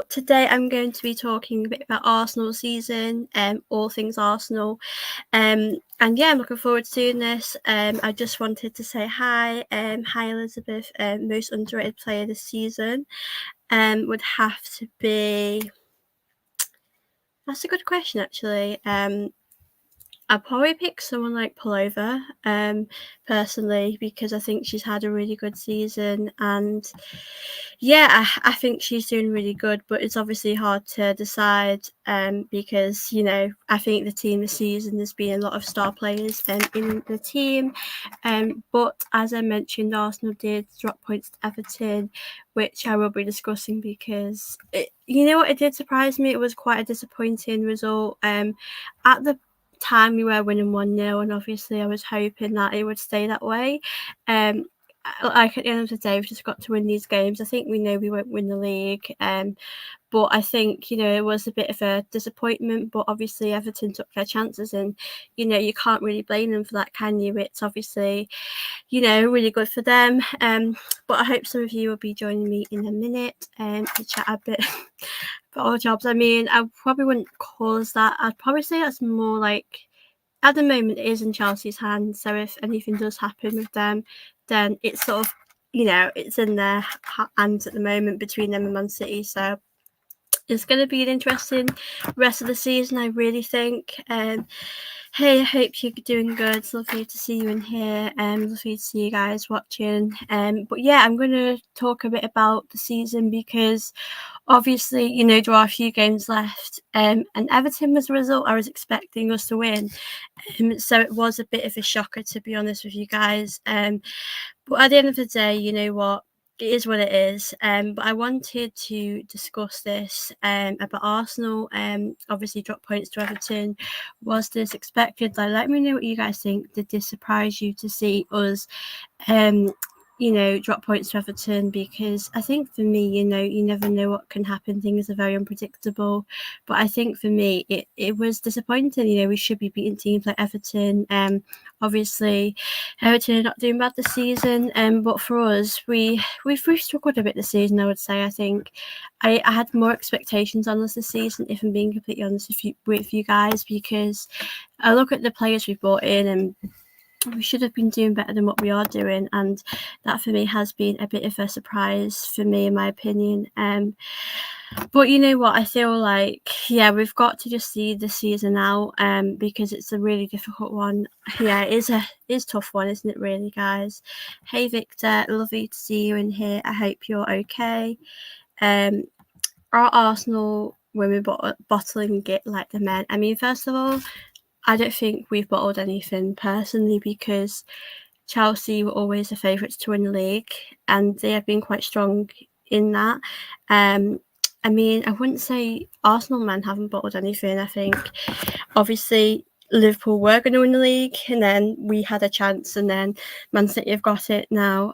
Today I'm going to be talking a bit about Arsenal season, all things Arsenal. And yeah, I'm looking forward to doing this. I just wanted to say hi. Hi Elizabeth, most underrated player this season. Would have to be, that's a good question actually. I'd probably pick someone like Pullover, personally, because I think she's had a really good season, and yeah, I think she's doing really good. But it's obviously hard to decide, because I think the team this season there's been a lot of star players in the team, but as I mentioned, Arsenal did drop points to Everton, which I will be discussing because it did surprise me. It was quite a disappointing result. At the time we were winning 1-0, and obviously I was hoping that it would stay that way. Like at the end of the day, we've just got to win these games. I think we know we won't win the league, but I think it was a bit of a disappointment. But obviously Everton took their chances, and you can't really blame them for that, can you? It's obviously really good for them. But I hope some of you will be joining me in a minute to chat a bit about our jobs. I mean, I probably wouldn't call us that. I'd probably say that's more like, at the moment, it is in Chelsea's hands. So if anything does happen with them, then it's sort of, it's in their hands at the moment between them and Man City. So it's going to be an interesting rest of the season, I really think. Hey, I hope you're doing good. It's lovely to see you in here. Lovely to see you guys watching. But yeah, I'm going to talk a bit about the season because obviously, there are a few games left. And Everton was a result I was expecting us to win. So it was a bit of a shocker, to be honest with you guys. But at the end of the day, you know what? It is what it is. But I wanted to discuss this about Arsenal. Obviously, drop points to Everton. Was this expected? Like, let me know what you guys think. Did this surprise you to see us drop points to Everton? Because I think for me, you never know what can happen. Things are very unpredictable. But I think for me, it was disappointing. We should be beating teams like Everton. Obviously, Everton are not doing bad this season. But for us, we've struggled a bit this season, I would say. I think I had more expectations on us this season, if I'm being completely honest with you guys, because I look at the players we've brought in, and we should have been doing better than what we are doing, and that for me has been a bit of a surprise for me, in my opinion. But you know what, I feel like, yeah, we've got to just see the season out, because it's a really difficult one. Yeah, it's a tough one, isn't it, really, guys? Hey Victor, lovely to see you in here. I hope you're okay. Are Arsenal women bottling it like the men? I mean, first of all, I don't think we've bottled anything personally, because Chelsea were always the favourites to win the league, and they have been quite strong in that. I mean, I wouldn't say Arsenal men haven't bottled anything. I think obviously Liverpool were going to win the league, and then we had a chance, and then Man City have got it now.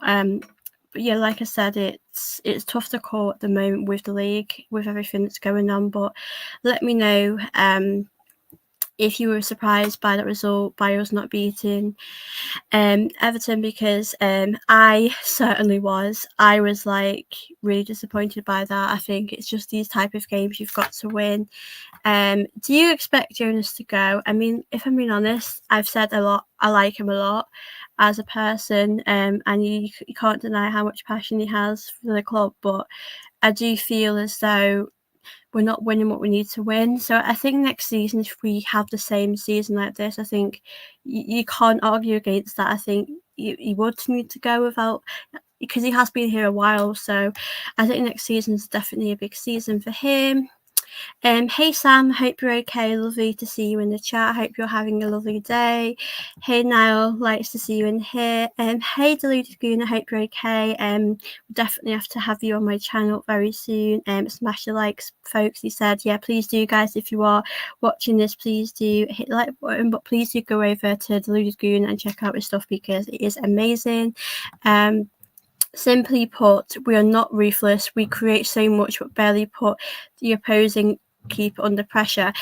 But yeah, like I said, it's tough to call at the moment with the league, with everything that's going on. But let me know if you were surprised by that result, by us not beating Everton, because I certainly was. I was like really disappointed by that. I think it's just these type of games you've got to win. Do you expect Jonas to go? I mean, if I'm being honest, I've said a lot. I like him a lot as a person, and you can't deny how much passion he has for the club. But I do feel as though we're not winning what we need to win. So I think next season, if we have the same season like this, I think you can't argue against that. I think he would need to go without, because he has been here a while. So I think next season is definitely a big season for him. Hey Sam, hope you're okay. Lovely to see you in the chat. Hope you're having a lovely day. Hey Niall, likes to see you in here. Hey Deluded Goon, I hope you're okay. We'll definitely have to have you on my channel very soon. Smash the likes, folks. He said, yeah, please do, guys. If you are watching this, please do hit the like button. But please do go over to Deluded Goon and check out his stuff, because it is amazing. Simply put, we are not ruthless. We create so much but barely put the opposing keep under pressure.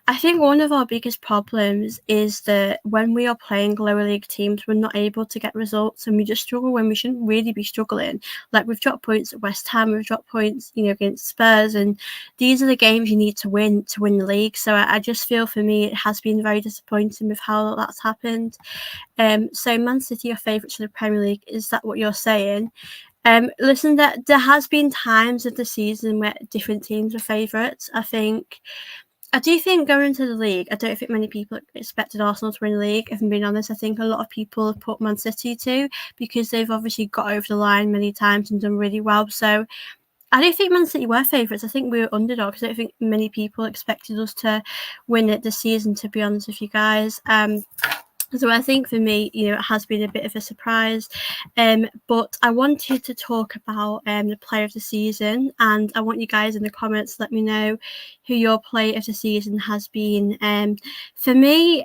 I think one of our biggest problems is that when we are playing lower league teams, we're not able to get results, and we just struggle when we shouldn't really be struggling. Like, we've dropped points at West Ham, we've dropped points, against Spurs, and these are the games you need to win the league. So I just feel, for me, it has been very disappointing with how that's happened. So Man City are favourites for the Premier League. Is that what you're saying? Listen, there has been times of the season where different teams are favourites. I do think going into the league, I don't think many people expected Arsenal to win the league. If I'm being honest, I think a lot of people have put Man City to, because they've obviously got over the line many times and done really well. So I don't think Man City were favourites. I think we were underdogs. I don't think many people expected us to win it this season, to be honest with you guys. So I think for me, it has been a bit of a surprise. But I wanted to talk about the player of the season, and I want you guys in the comments to let me know who your player of the season has been. For me,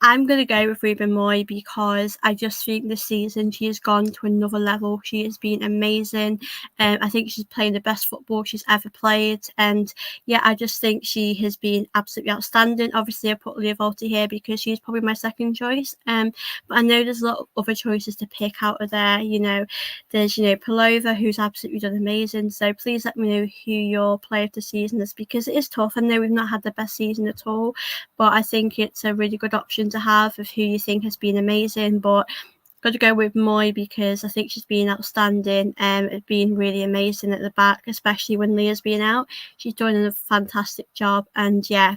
I'm going to go with Ruben Moy, because I just think this season she has gone to another level. She has been amazing. I think she's playing the best football she's ever played. And yeah, I just think she has been absolutely outstanding. Obviously, I put Leah Volti here because she's probably my second choice. But I know there's a lot of other choices to pick out of there. There's, Palova, who's absolutely done amazing. So please let me know who your player of the season is, because it is tough. I know we've not had the best season at all, but I think it's a really good option to have of who you think has been amazing. But got to go with Moy, because I think she's been outstanding and been really amazing at the back, especially when Leah's been out. She's done a fantastic job, and yeah,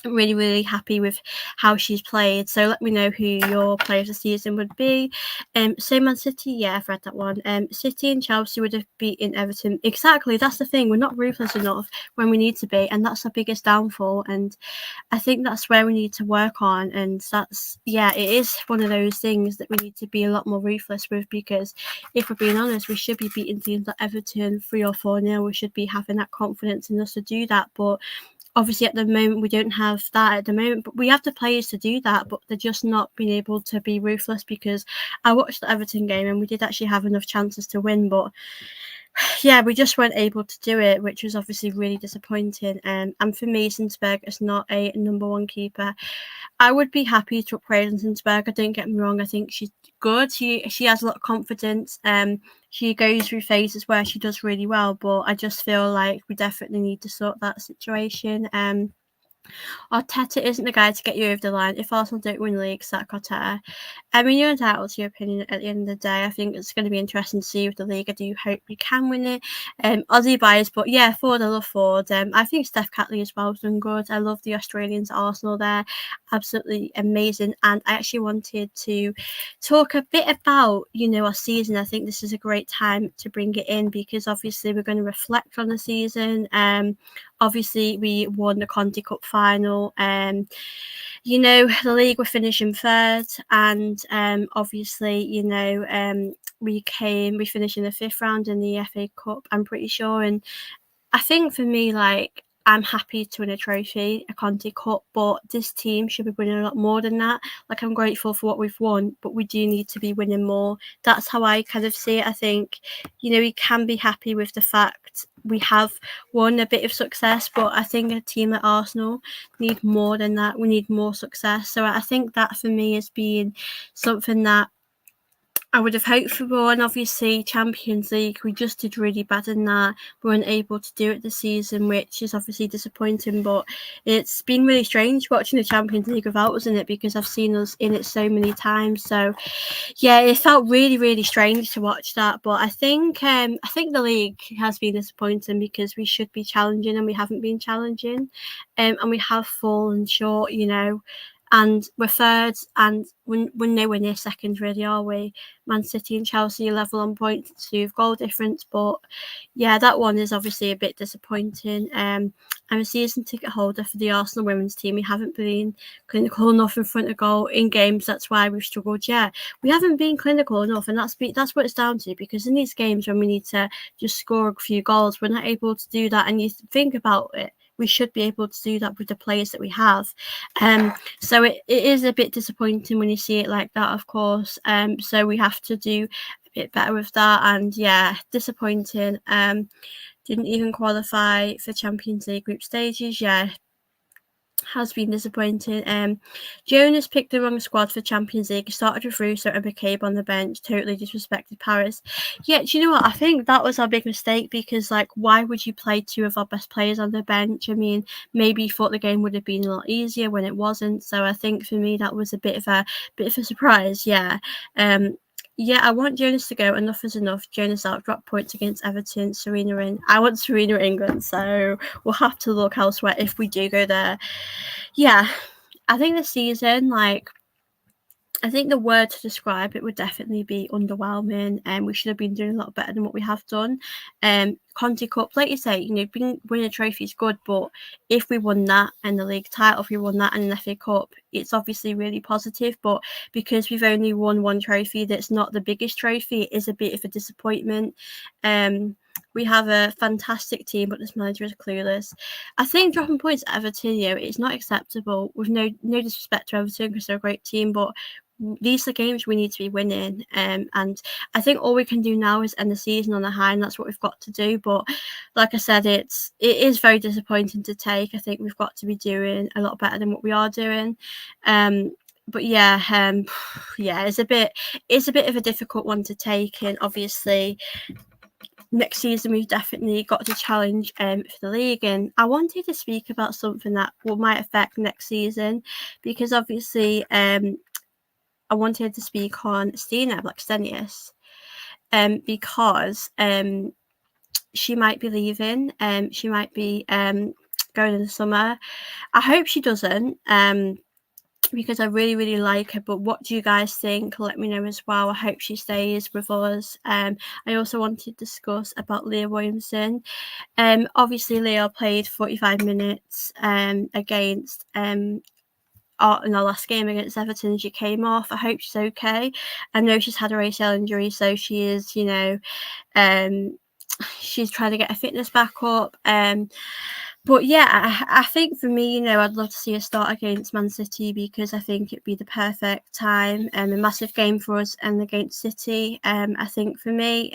really, really happy with how she's played. So let me know who your player of the season would be. So Man City, yeah, I've read that one. City and Chelsea would have beaten Everton. Exactly, that's the thing. We're not ruthless enough when we need to be, and that's our biggest downfall. And I think that's where we need to work on. And it is one of those things that we need to be a lot more ruthless with, because if we're being honest, we should be beating teams like Everton 3 or 4-0. We should be having that confidence in us to do that. But obviously, at the moment, we don't have that at the moment, but we have the players to do that, but they're just not being able to be ruthless, because I watched the Everton game and we did actually have enough chances to win, but yeah, we just weren't able to do it, which was obviously really disappointing. And for me, Sinsberg is not a number one keeper. I would be happy to upgrade on Sinsberg. Don't get me wrong. I think she's good. She has a lot of confidence. She goes through phases where she does really well, but I just feel like we definitely need to sort that situation. Arteta isn't the guy to get you over the line. If Arsenal don't win the league, sack Arteta. I mean, you're entitled to your opinion at the end of the day. I think it's going to be interesting to see with the league. I do hope we can win it. Aussie bias, but yeah, Ford, I love Ford. I think Steph Catley as well has done good. I love the Australians at Arsenal there. Absolutely amazing. And I actually wanted to talk a bit about, our season. I think this is a great time to bring it in, because obviously we're going to reflect on the season. Obviously, we won the Conti Cup final. The league were finishing third, and obviously, we finished in the 5th round in the FA Cup, I'm pretty sure. And I think for me, like, I'm happy to win a trophy, a Conti Cup, but this team should be winning a lot more than that. Like, I'm grateful for what we've won, but we do need to be winning more. That's how I kind of see it. I think, we can be happy with the fact we have won a bit of success, but I think a team like Arsenal need more than that. We need more success. So I think that for me has been something that I would have hoped for. And obviously, Champions League, we just did really bad in that. We weren't able to do it this season, which is obviously disappointing. But it's been really strange watching the Champions League without us in it, because I've seen us in it so many times. So yeah, it felt really, really strange to watch that. But I think the league has been disappointing, because we should be challenging and we haven't been challenging, and we have fallen short. And we're third, and we're nowhere near second, really, are we? Man City and Chelsea are level on points, 2 goal difference. But yeah, that one is obviously a bit disappointing. I'm a season ticket holder for the Arsenal women's team. We haven't been clinical enough in front of goal in games. That's why we've struggled. Yeah, we haven't been clinical enough, and that's what it's down to, because in these games when we need to just score a few goals, we're not able to do that. And you think about it, we should be able to do that with the players that we have. So it is a bit disappointing when you see it like that, of course. So we have to do a bit better with that. And yeah, disappointing. didn't even qualify for Champions League group stages. Yeah, has been disappointing. Jonas picked the wrong squad for Champions League. He started with Russo and McCabe on the bench. Totally disrespected Paris. Yeah, do you know what? I think that was our big mistake because, like, why would you play two of our best players on the bench? I mean, maybe you thought the game would have been a lot easier when it wasn't. So I think for me that was a bit of a surprise. Yeah. Yeah, I want Jonas to go. Enough is enough. Jonas out. Drop points against Everton. Serena in. I want Serena England. So we'll have to look elsewhere if we do go there. Yeah, I think this season, like, I think the word to describe it would definitely be underwhelming, and we should have been doing a lot better than what we have done. Conti Cup, like you say, winning a trophy is good, but if we won that and the league title, if we won that and an FA Cup, it's obviously really positive. But because we've only won one trophy that's not the biggest trophy, it is a bit of a disappointment. We have a fantastic team, but this manager is clueless. I think dropping points at Everton, it's not acceptable. With no disrespect to Everton because they're a great team, but these are games we need to be winning, and I think all we can do now is end the season on a high, and that's what we've got to do. But like I said, it is very disappointing to take. I think we've got to be doing a lot better than what we are doing. But yeah, it's a bit of a difficult one to take, and obviously next season we've definitely got to challenge for the league. And I wanted to speak about something that might affect next season, because obviously I wanted to speak on Stina Blackstenius, because she might be leaving. She might be going in the summer. I hope she doesn't, because I really, really like her. But what do you guys think? Let me know as well. I hope she stays with us. I also wanted to discuss about Leah Williamson. Obviously, Leah played 45 minutes against in our last game against Everton. She came off. I hope she's okay. I know she's had a ACL injury, so she is, she's trying to get her fitness back up. But yeah, I think for me, I'd love to see her start against Man City, because I think it'd be the perfect time, a massive game for us and against City. I think for me,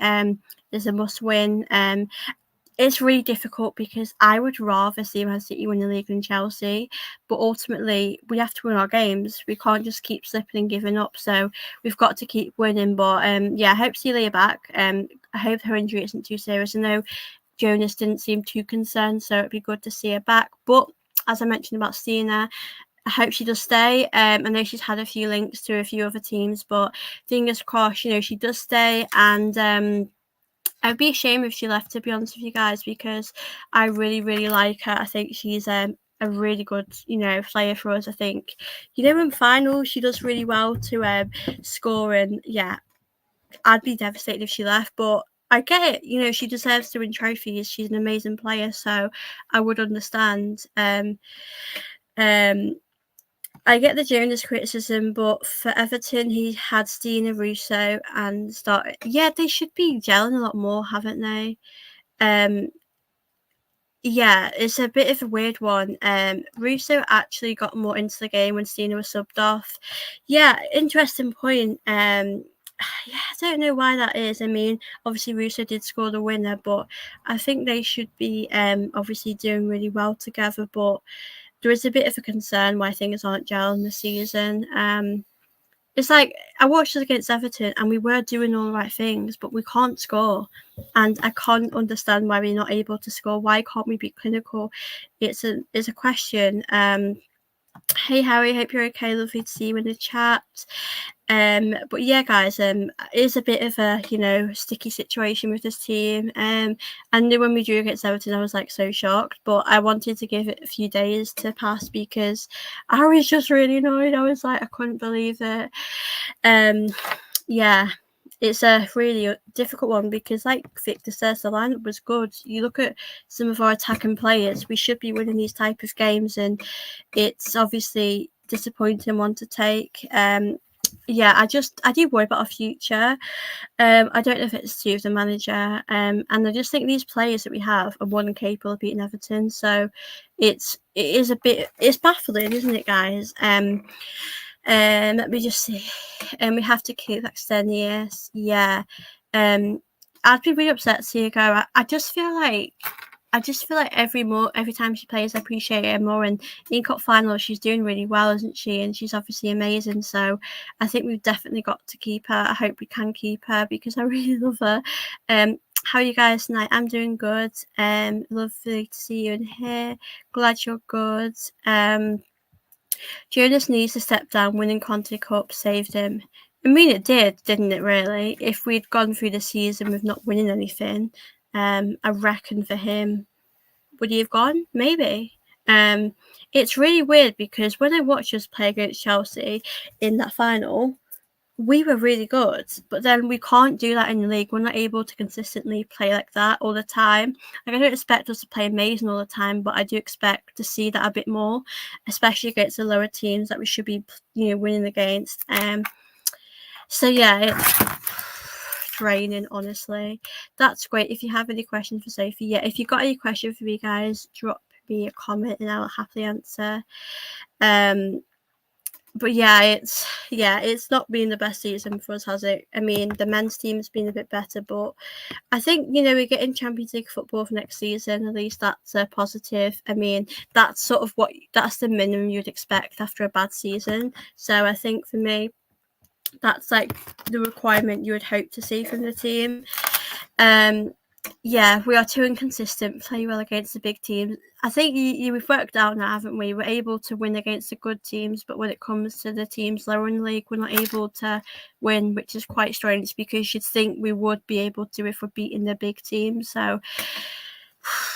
there's a must win. It's really difficult because I would rather see Man City win the league than Chelsea, but ultimately we have to win our games. We can't just keep slipping and giving up, so we've got to keep winning. But I hope to see Leah back. I hope her injury isn't too serious. I know Jonas didn't seem too concerned, so it'd be good to see her back. But as I mentioned about Stina, I hope she does stay. I know she's had a few links to a few other teams, but fingers crossed, she does stay. And I'd be ashamed if she left, to be honest with you guys, because I really, really like her. I think she's a really good, player for us. I think, in finals, she does really well to score. And yeah, I'd be devastated if she left, but I get it. She deserves to win trophies. She's an amazing player, so I would understand. I get the Jonas criticism, but for Everton, he had Stina Russo and started. Yeah, they should be gelling a lot more, haven't they? Yeah, it's a bit of a weird one. Russo actually got more into the game when Stina was subbed off. Yeah, interesting point. Yeah, I don't know why that is. I mean, obviously Russo did score the winner, but I think they should be obviously doing really well together. But there is a bit of a concern why things aren't gelling this season. It's like I watched us against Everton and we were doing all the right things, but we can't score. And I can't understand why we're not able to score. Why can't we be clinical? It's a question. Hey Harry, hope you're okay. Lovely to see you in the chat. But yeah, guys, it is a bit of a sticky situation with this team. I knew when we drew against Everton, I was like so shocked, but I wanted to give it a few days to pass because I was just really annoyed. I was like, I couldn't believe it. Yeah. It's a really difficult one because, like Victor says, the lineup was good. You look at some of our attacking players, we should be winning these type of games, and it's obviously disappointing one to take. Yeah, I do worry about our future. I don't know if it's to do with the manager, and I just think these players that we have are more than capable of beating Everton. So it's baffling, isn't it, guys? Let me just see. We have to keep Extenius. Yeah. I'd be really upset to see her go. I just feel like every time she plays, I appreciate her more. And in cup final, she's doing really well, isn't she? And she's obviously amazing. So I think we've definitely got to keep her. I hope we can keep her because I really love her. How are you guys tonight? I'm doing good. Lovely to see you in here. Glad you're good. Jonas needs to step down. Winning Conti Cup saved him. I mean, it did, didn't it, really? If we'd gone through the season with not winning anything, I reckon for him, would he have gone? Maybe. It's really weird because when I watched us play against Chelsea in that final, we were really good, but then we can't do that in the league. We're not able to consistently play like that all the time. Like, I don't expect us to play amazing all the time, but I do expect to see that a bit more, especially against the lower teams that we should be, winning against. So yeah, it's draining, honestly. That's great. If you have any questions for Sophie, yeah, if you got any questions for me, guys, drop me a comment and I'll happily answer. But yeah, it's not been the best season for us, has it? I mean, the men's team's been a bit better, but I think, we're getting Champions League football for next season. At least that's a positive. I mean, that's the minimum you'd expect after a bad season. So I think for me, that's like the requirement you would hope to see from the team. Yeah, we are too inconsistent, play well against the big teams. I think we've worked out now, haven't we? We're able to win against the good teams, but when it comes to the teams lower in the league, we're not able to win, which is quite strange because you'd think we would be able to if we're beating the big teams. So,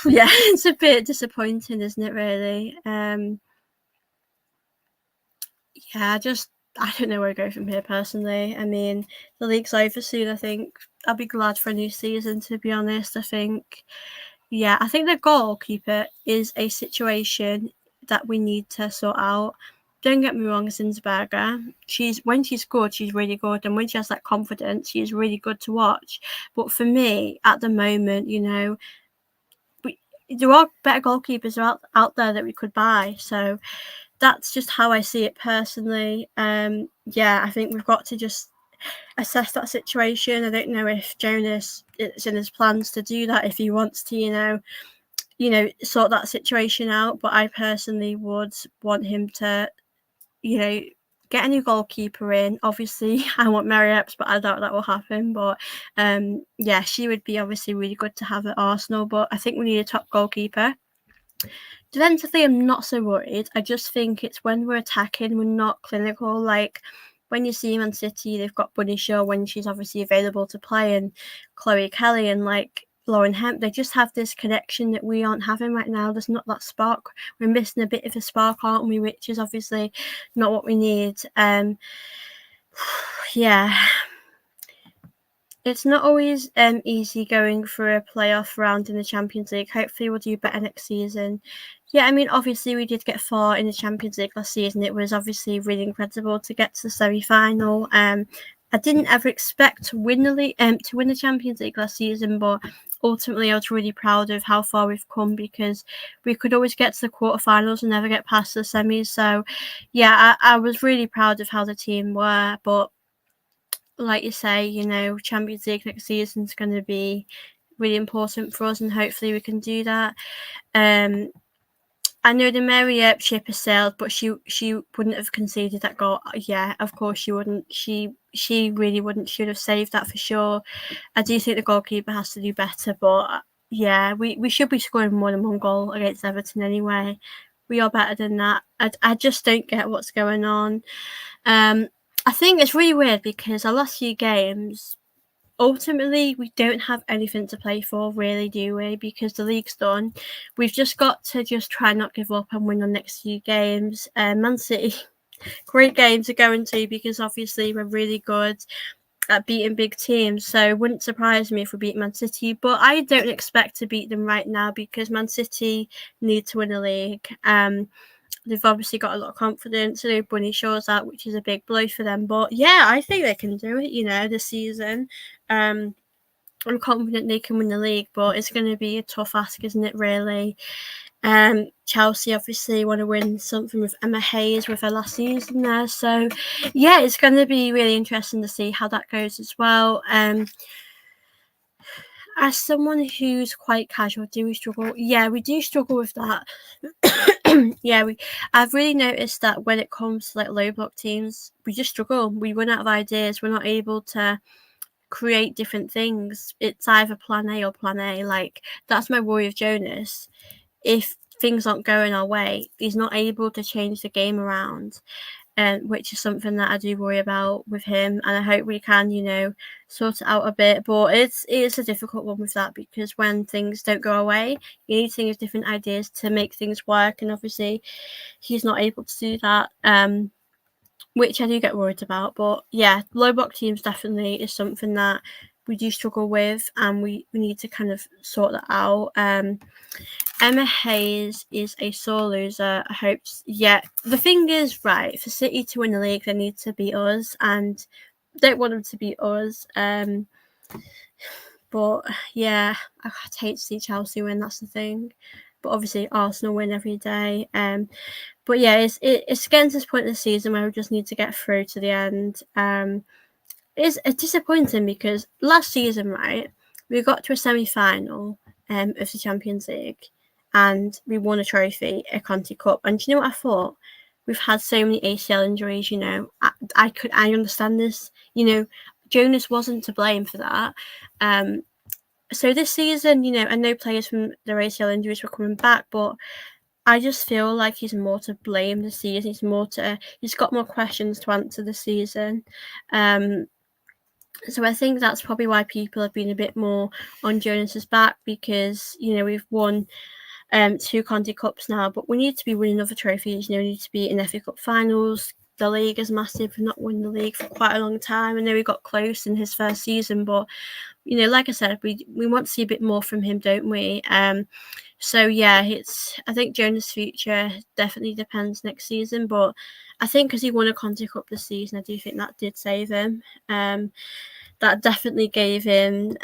yeah, it's a bit disappointing, isn't it, really? Yeah, I don't know where to go from here personally. I mean, the league's over soon, I think. I'll be glad for a new season, to be honest. I think the goalkeeper is a situation that we need to sort out. Don't get me wrong, Zinsberger. When she's good, she's really good. And when she has that confidence, she's really good to watch. But for me, at the moment, there are better goalkeepers out there that we could buy. So that's just how I see it personally. I think we've got to just assess that situation. I don't know if Jonas, it's in his plans to do that, if he wants to, sort that situation out. But I personally would want him to, get a new goalkeeper in. Obviously, I want Mary Epps, but I doubt that will happen. But she would be obviously really good to have at Arsenal. But I think we need a top goalkeeper. Defensively, I'm not so worried. I just think it's when we're attacking, we're not clinical. Like when you see Man City, they've got Bunny Shaw when she's obviously available to play, and Chloe Kelly and like Lauren Hemp. They just have this connection that we aren't having right now. There's not that spark. We're missing a bit of a spark, aren't we? Which is obviously not what we need. It's not always easy going for a playoff round in the Champions League. Hopefully we'll do better next season. Yeah, I mean, obviously we did get far in the Champions League last season. It was obviously really incredible to get to the semi-final. I didn't ever expect to win the Champions League last season, but ultimately I was really proud of how far we've come because we could always get to the quarterfinals and never get past the semis. So, yeah, I was really proud of how the team were, but like you say, Champions League next season is going to be really important for us, and hopefully we can do that. I know the Mary Earp ship has sailed, but she wouldn't have conceded that goal. Yeah, of course she wouldn't. She really wouldn't. She would have saved that for sure. I do think the goalkeeper has to do better, but yeah, we should be scoring more than one goal against Everton anyway. We are better than that. I just don't get what's going on. I think it's really weird because our last few games, ultimately, we don't have anything to play for, really, do we? Because the league's done. We've just got to try and not give up and win the next few games. Man City, great game to go into because obviously we're really good at beating big teams. So it wouldn't surprise me if we beat Man City. But I don't expect to beat them right now because Man City need to win a league. They've obviously got a lot of confidence. I know Bunny Shaw's out, which is a big blow for them. But yeah, I think they can do it, this season. I'm confident they can win the league, but it's going to be a tough ask, isn't it, really? Chelsea obviously want to win something with Emma Hayes with her last season there. So yeah, it's going to be really interesting to see how that goes as well. As someone who's quite casual, do we struggle? Yeah, we do struggle with that. Yeah, I've really noticed that when it comes to like low block teams, we just struggle. We run out of ideas. We're not able to create different things. It's either plan A or plan A. Like, that's my worry of Jonas. If things aren't going our way, he's not able to change the game around, which is something that I do worry about with him. And I hope we can, sort it out a bit. But it's a difficult one with that, because when things don't go away, you need to think of different ideas to make things work. And obviously, he's not able to do that. Which I do get worried about. But yeah, low block teams definitely is something that we do struggle with, and we need to kind of sort that out. Emma Hayes is a sore loser. I hope. Yeah, the thing is, right, for City to win the league, they need to beat us, and don't want them to beat us. But yeah, I'd hate to see Chelsea win. That's the thing. But obviously, Arsenal win every day. But yeah, it's getting to this point of the season where we just need to get through to the end. It's disappointing because last season, right, we got to a semi-final of the Champions League, and we won a trophy, a Conti Cup. And do you know what I thought? We've had so many ACL injuries. I understand this. Jonas wasn't to blame for that. So this season, I know players from their ACL injuries were coming back, but I just feel like he's more to blame this season. He's got more questions to answer this season. So I think that's probably why people have been a bit more on Jonas's back, because we've won 2 Conti Cups now, but we need to be winning other trophies. We need to be in FA Cup finals. The league is massive. We've not won the league for quite a long time. I know we got close in his first season, but like I said, we want to see a bit more from him, don't we? So yeah, I think Jonas' future definitely depends next season, but I think because he won a Conti Cup this season, I do think that did save him. That definitely gave him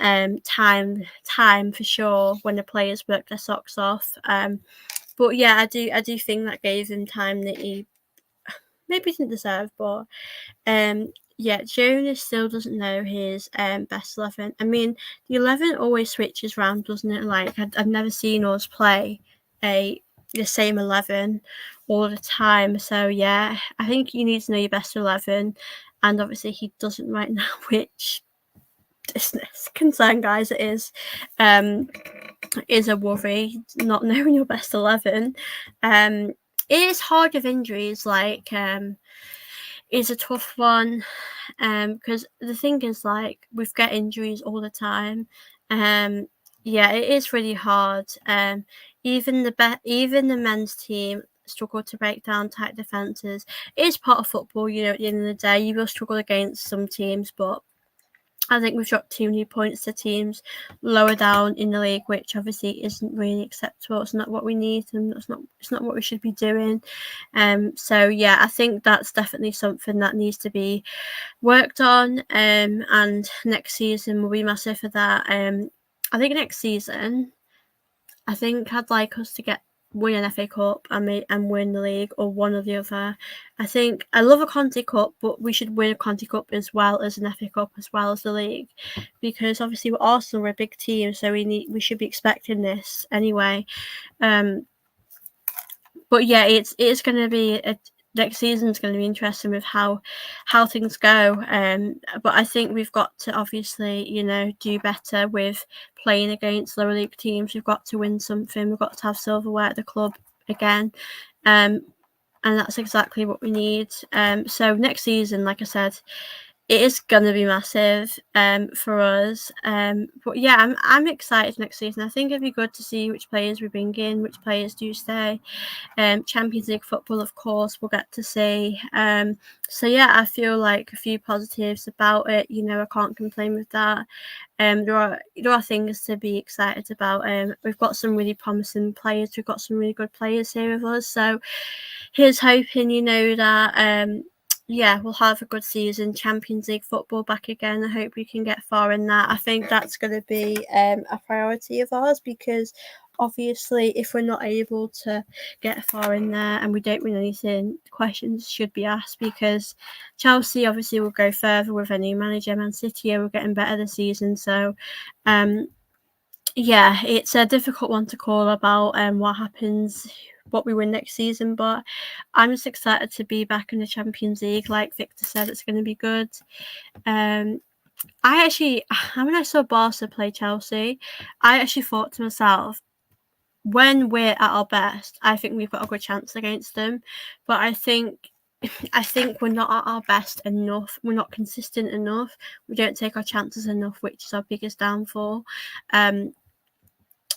time for sure when the players worked their socks off. But yeah, I do think that gave him time that he maybe didn't deserve, but yeah, Jonas still doesn't know his best 11. I mean, the 11 always switches around, doesn't it? Like, I've never seen us play the same 11 all the time. So yeah, I think you need to know your best 11, and obviously he doesn't right now, which is concern, guys. It is a worry not knowing your best 11. It is hard with injuries. Like, it's a tough one, because the thing is, like, we've got injuries all the time. Yeah, it is really hard. Even the men's team struggle to break down tight defenses. It is part of football. At the end of the day, you will struggle against some teams, but I think we've dropped too many points to teams lower down in the league, which obviously isn't really acceptable. It's not what we need, and it's not what we should be doing. So yeah, I think that's definitely something that needs to be worked on. And next season will be massive for that. I think next season, I'd like us to win an FA Cup and win the league, or one or the other. I think I love a Conti Cup, but we should win a Conti Cup as well as an FA Cup as well as the league, because obviously we're Arsenal, we're a big team, so we should be expecting this anyway. But yeah, it's going to be next season's going to be interesting with how things go. But I think we've got to obviously do better with playing against lower league teams. We've got to win something. We've got to have silverware at the club again. And that's exactly what we need. So next season, like I said, it is going to be massive for us. But yeah, I'm excited next season. I think it'd be good to see which players we bring in, which players do stay. Champions League football, of course, we'll get to see. So yeah, I feel like a few positives about it. I can't complain with that. There are things to be excited about. We've got some really promising players. We've got some really good players here with us. So here's hoping that yeah, we'll have a good season. Champions League football back again. I hope we can get far in that. I think that's going to be a priority of ours, because obviously if we're not able to get far in there and we don't win anything, questions should be asked, because Chelsea obviously will go further with a new manager. Man City are getting better this season, so Yeah, it's a difficult one to call about what happens, what we win next season, but I'm just excited to be back in the Champions League. Like Victor said, it's going to be good. I actually, when I saw Barca play Chelsea, I actually thought to myself, when we're at our best, I think we've got a good chance against them. But I think we're not at our best enough. We're not consistent enough. We don't take our chances enough, which is our biggest downfall.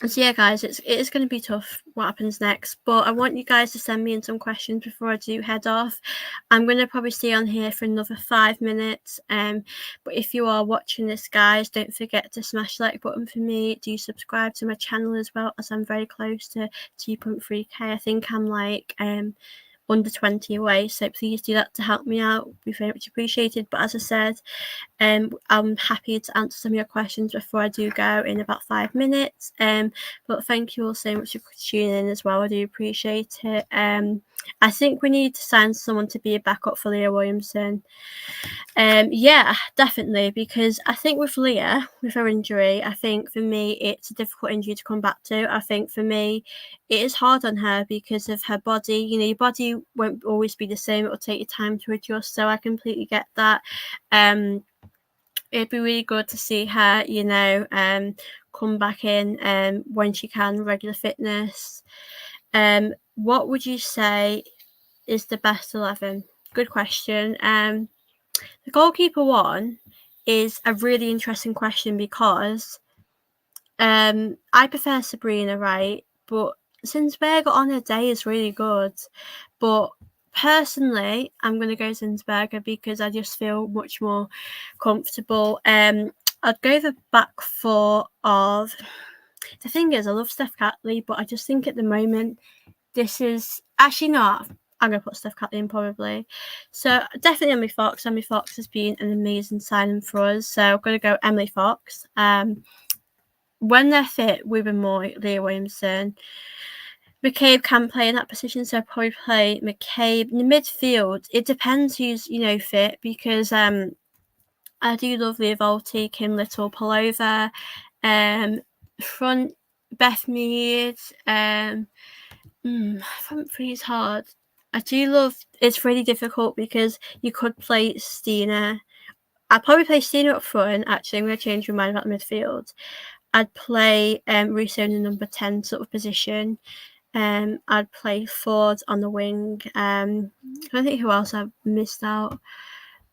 So yeah, guys, it is going to be tough what happens next, but I want you guys to send me in some questions before I do head off. I'm going to probably stay on here for another 5 minutes, but if you are watching this, guys, don't forget to smash the like button for me. Do subscribe to my channel as well, as I'm very close to 2.3k. I think I'm like under 20 away, so please do that to help me out. It'd be very much appreciated. But as I said, I'm happy to answer some of your questions before I do go in about 5 minutes. But thank you all so much for tuning in as well. I do appreciate it. I think we need to sign someone to be a backup for Leah Williamson. Yeah, definitely, because I think with Leah, with her injury, I think for me it's a difficult injury to come back to. I think for me it is hard on her because of her body. You know, your body won't always be the same. It will take you time to adjust. So I completely get that. It'd be really good to see her, come back in when she can, regular fitness. What would you say is the best 11? Good question. The goalkeeper one is a really interesting question because I prefer Sabrina, right? But Zinsberger on her day is really good. But personally, I'm going to go Zinsberger because I just feel much more comfortable. I'd go the back four of. The thing is, I love Steph Catley, but I just think at the moment this is actually not. I'm going to put Steph Catley in probably. So definitely Emily Fox. Emily Fox has been an amazing signing for us. So I'm going to go Emily Fox. When they're fit, Ruben Moore, Leah Williamson. McCabe can play in that position, so I'll probably play McCabe. In the midfield, it depends who's, fit because I do love Leah Volti, Kim Little, Pullover. Front, Beth Mead. Front three is hard. I do love, it's really difficult because you could play Stina. I'd probably play Stina up front, actually. I'm going to change my mind about the midfield. I'd play Russo in the number 10 sort of position. I'd play Ford on the wing. I don't think who else I've missed out.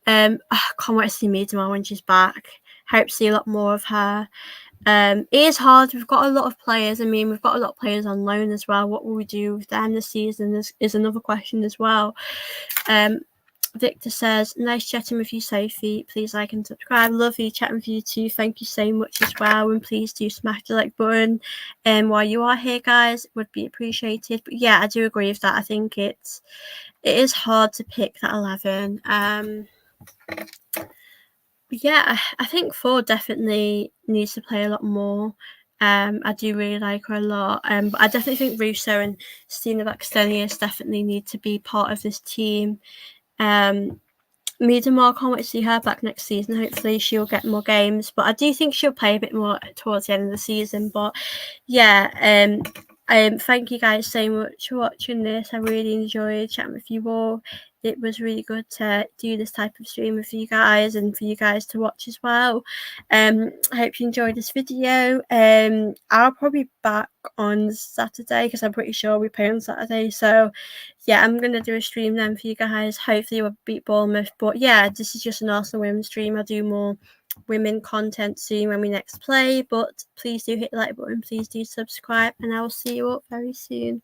I can't wait to see Miedema when she's back. Hope to see a lot more of her. It is hard. We've got a lot of players. I mean, we've got a lot of players on loan as well. What will we do with them this season is another question as well. Victor says, nice chatting with you, Sophie. Please like and subscribe. Lovely chatting with you too. Thank you so much as well. And please do smash the like button. While you are here, guys, it would be appreciated. But yeah, I do agree with that. I think it is hard to pick that 11. Yeah, I think Ford definitely needs to play a lot more. I do really like her a lot. But I definitely think Russo and Stina Baxtenius definitely need to be part of this team. Miedema, can't wait to see her back next season. Hopefully she'll get more games, but I do think she'll play a bit more towards the end of the season. But yeah, thank you guys so much for watching this. I really enjoyed chatting with you all. It was really good to do this type of stream with you guys and for you guys to watch as well. I hope you enjoyed this video. I'll probably be back on Saturday because I'm pretty sure we play on Saturday. So yeah, I'm going to do a stream then for you guys. Hopefully we'll beat Bournemouth. But yeah, this is just an Arsenal women's stream. I'll do more women content soon when we next play. But please do hit the like button. Please do subscribe. And I will see you all very soon.